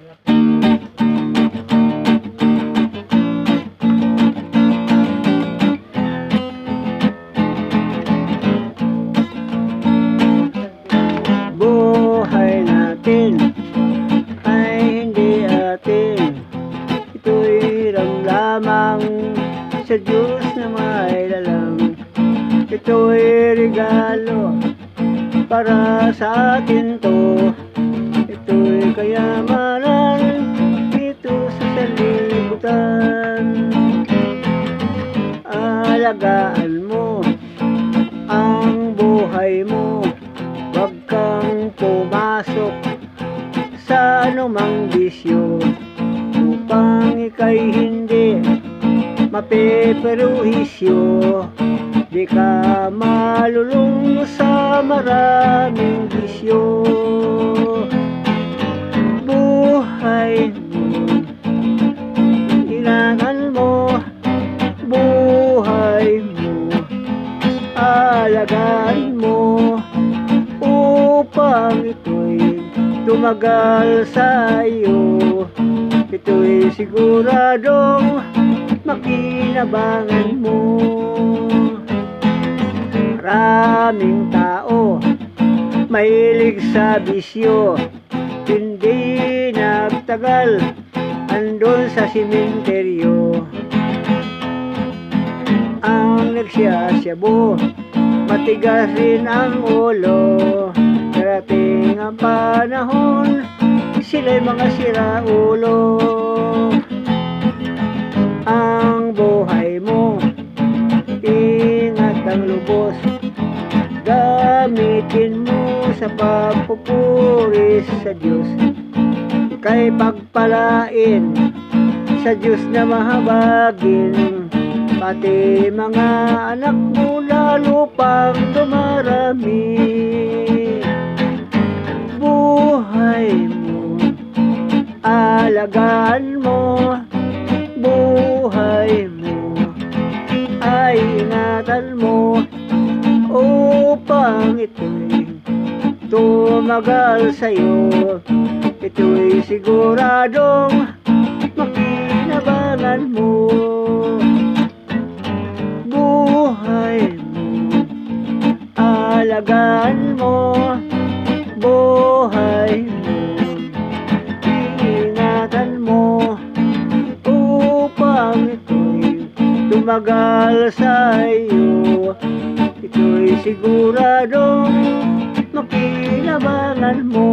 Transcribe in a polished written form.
Buhay natin ay hindi atin, ito'y ramlamang sa Diyos na may lalang. Ito'y regalo para sa atin to, ito'y kayamanan dito sa sanlibutan. Alagaan mo ang buhay mo, huwag kang pumasok sa anumang bisyo, upang ika'y hindi mapeperuhisyo. Di ka malulung sa maraming bisyo. Buhay mo, kailangan mo. Buhay mo, alagaan mo, upang ito'y tumagal sa iyo. Ito'y siguradong makinabangan mo. Maraming tao mahilig sa bisyo, hindi nagtagal andun sa simenteryo. Ang nagsiyasyabo, matigas rin ang ulo. Darating ang panahon, sila'y mga siraulo. Ang buhay mo, ingat ang lubos, gamitin mo sa pagpupuri sa Diyos. Kay pagpalain sa Diyos na mahabagin, pati mga anak mo lalo pang dumarami. Buhay mo, alagaan mo. Buhay mo, ay ingatan mo, upang ito'y tumagal sa'yo. Ito'y siguradong makinabangan mo. Buhay mo, alagaan mo. Buhay mo, ingatan mo, upang ito'y tumagal sa iyo. Ito'y siguradong makinabangan mo.